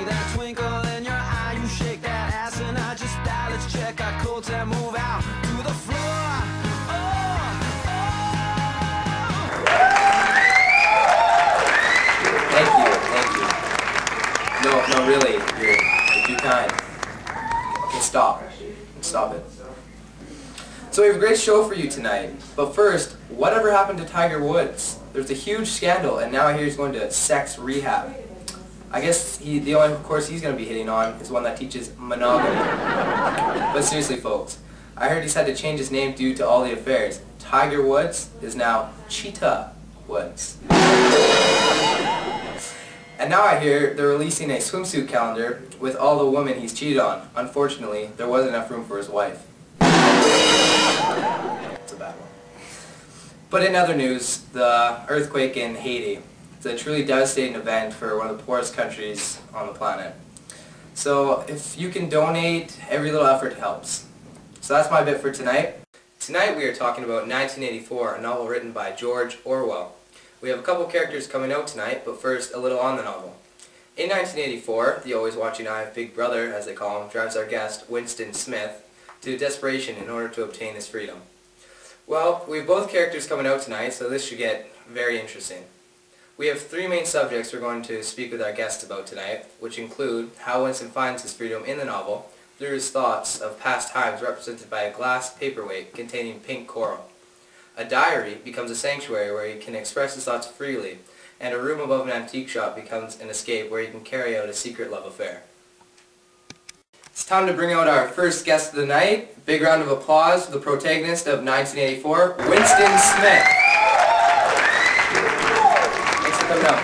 that twinkle in your eye, you shake that ass and I just die. Let's check our coats and move out to the floor. Thank you. No, really, you're too kind. Okay, stop it. So we have a great show for you tonight, but first, whatever happened to Tiger Woods? There's a huge scandal, and now I hear he's going to sex rehab. I guess the only course he's going to be hitting on is one that teaches monogamy. But seriously, folks, I heard he's had to change his name due to all the affairs. Tiger Woods is now Cheetah Woods. And now I hear they're releasing a swimsuit calendar with all the women he's cheated on. Unfortunately, there wasn't enough room for his wife. It's a bad one. But in other news, the earthquake in Haiti. It's a truly devastating event for one of the poorest countries on the planet. So if you can donate, every little effort helps. So that's my bit for tonight. Tonight we are talking about 1984, a novel written by George Orwell. We have a couple characters coming out tonight, but first a little on the novel. In 1984, the always watching eye of Big Brother, as they call him, drives our guest, Winston Smith, to desperation in order to obtain his freedom. Well, we have both characters coming out tonight, so this should get very interesting. We have three main subjects we're going to speak with our guests about tonight, which include how Winston finds his freedom in the novel through his thoughts of past times represented by a glass paperweight containing pink coral. A diary becomes a sanctuary where he can express his thoughts freely, and a room above an antique shop becomes an escape where he can carry out a secret love affair. It's time to bring out our first guest of the night. Big round of applause for the protagonist of 1984, Winston Smith. Thanks for coming out.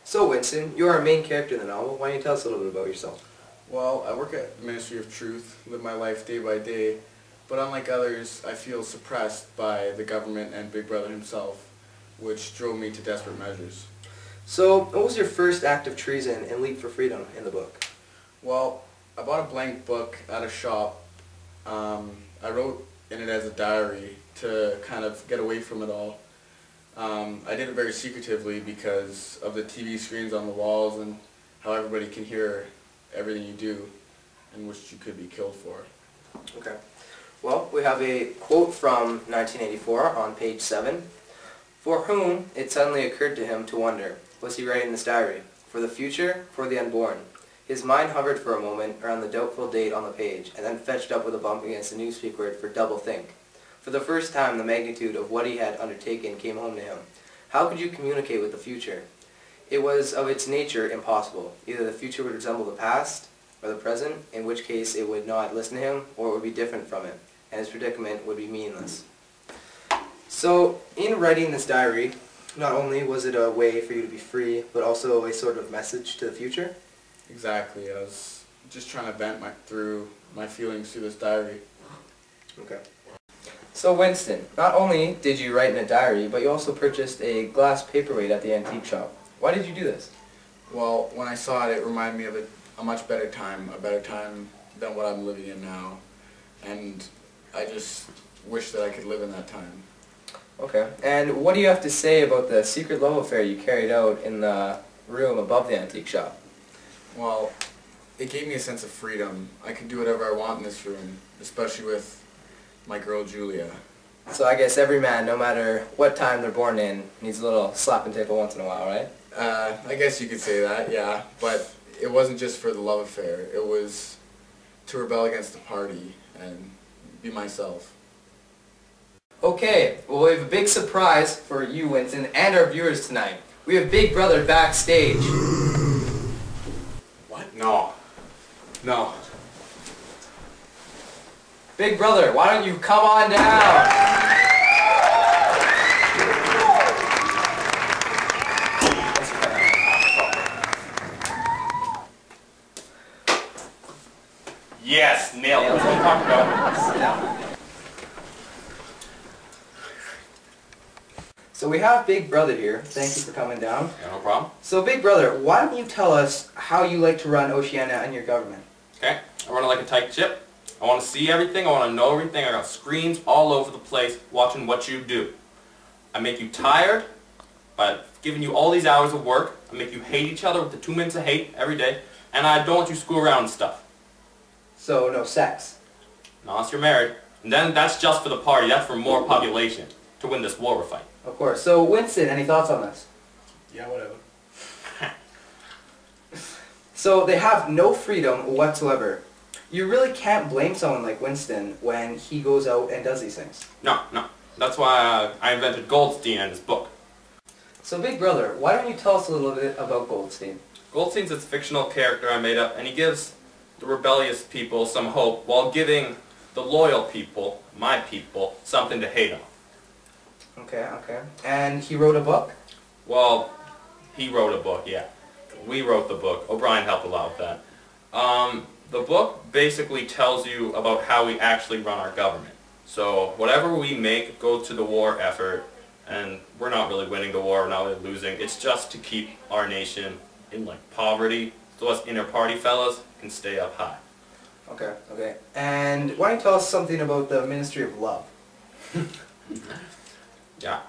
So Winston, you're our main character in the novel. Why don't you tell us a little bit about yourself? Well, I work at Ministry of Truth, live my life day by day, but unlike others, I feel suppressed by the government and Big Brother himself, which drove me to desperate measures. So, what was your first act of treason and leap for freedom in the book? Well, I bought a blank book at a shop. I wrote in it as a diary to kind of get away from it all. I did it very secretively because of the TV screens on the walls and how everybody can hear everything you do and which you could be killed for. Okay. Well, we have a quote from 1984 on page 7. For whom it suddenly occurred to him to wonder, was he writing this diary? For the future? For the unborn? His mind hovered for a moment around the doubtful date on the page, and then fetched up with a bump against the newspeak word for double think. For the first time, the magnitude of what he had undertaken came home to him. How could you communicate with the future? It was of its nature impossible. Either the future would resemble the past, or the present, in which case it would not listen to him, or it would be different from it, and his predicament would be meaningless. So, in writing this diary, not only was it a way for you to be free, but also a sort of message to the future? Exactly. I was just trying to vent through my feelings through this diary. Okay. So Winston, not only did you write in a diary, but you also purchased a glass paperweight at the antique shop. Why did you do this? Well, when I saw it, it reminded me of a much better time than what I'm living in now. And I just wish that I could live in that time. Okay. And what do you have to say about the secret love affair you carried out in the room above the antique shop? Well, it gave me a sense of freedom. I could do whatever I want in this room, especially with my girl Julia. So I guess every man, no matter what time they're born in, needs a little slap and tickle once in a while, right? I guess you could say that, yeah. But it wasn't just for the love affair. It was to rebel against the party and be myself. Okay, well we have a big surprise for you, Winston, and our viewers tonight. We have Big Brother backstage. What? No. No. Big Brother, why don't you come on down? Yes, nailed it. That's what I'm talking about. Sit down. So we have Big Brother here. Thank you for coming down. Yeah, no problem. So Big Brother, why don't you tell us how you like to run Oceania and your government? Okay, I run it like a tight ship. I want to see everything, I want to know everything. I got screens all over the place watching what you do. I make you tired, by giving you all these hours of work. I make you hate each other with the 2 minutes of hate every day, and I don't want you to screw around and stuff. So no sex. Not unless you're married. And then that's just for the party. That's for more population to win this war we're fighting. Of course. So Winston, any thoughts on this? Yeah, whatever. So they have no freedom whatsoever. You really can't blame someone like Winston when he goes out and does these things. No. That's why I invented Goldstein and his book. So Big Brother, why don't you tell us a little bit about Goldstein? Goldstein's this fictional character I made up, and he gives the rebellious people some hope while giving the loyal people, my people, something to hate on. Okay. And he wrote a book? Well, he wrote a book, yeah. We wrote the book. O'Brien helped a lot with that. The book basically tells you about how we actually run our government. So whatever we make goes to the war effort, and we're not really winning the war, we're not really losing. It's just to keep our nation in like poverty, so us inner party fellas can stay up high. Okay. And why don't you tell us something about the Ministry of Love? Yeah.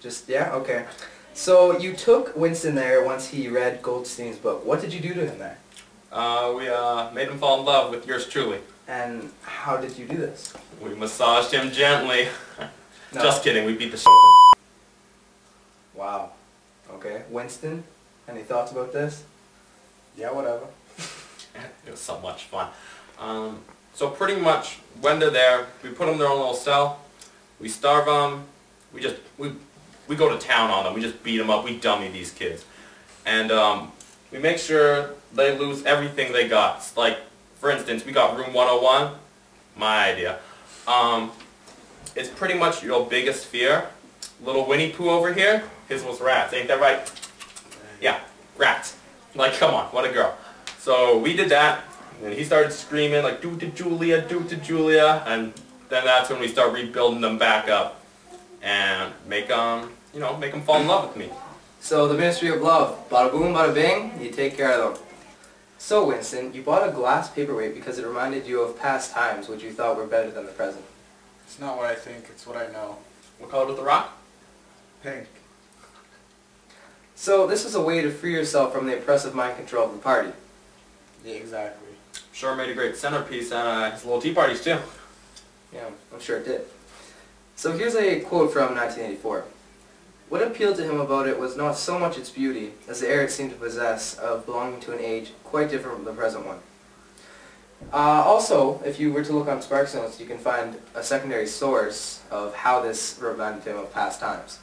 Okay. So you took Winston there once he read Goldstein's book. What did you do to him there? We made him fall in love with yours truly. And how did you do this? We massaged him gently. No. Just kidding, we beat the shit out of him. Wow. Okay. Winston, any thoughts about this? Yeah, whatever. It was so much fun. So pretty much when they're there, we put them in their own little cell. We starve them. We go to town on them. We just beat them up. We dummy these kids. And we make sure they lose everything they got. Like, for instance, we got room 101. My idea. It's pretty much your biggest fear. Little Winnie Pooh over here, his was rats. Ain't that right? Yeah, rats. Like, come on, what a girl. So we did that, and he started screaming like, do it to Julia, do it to Julia, and then that's when we start rebuilding them back up and make them fall in love with me. So the Ministry of Love, bada boom, bada bing, you take care of them. So Winston, you bought a glass paperweight because it reminded you of past times which you thought were better than the present. It's not what I think, it's what I know. What color was the rock? Pink. So this was a way to free yourself from the oppressive mind control of the party. Yeah, exactly. Sure made a great centerpiece and his little tea parties too. Yeah, I'm sure it did. So here's a quote from 1984. What appealed to him about it was not so much its beauty as the air it seemed to possess of belonging to an age quite different from the present one. Also, if you were to look on Sparks Notes, you can find a secondary source of how this reminded him of past times.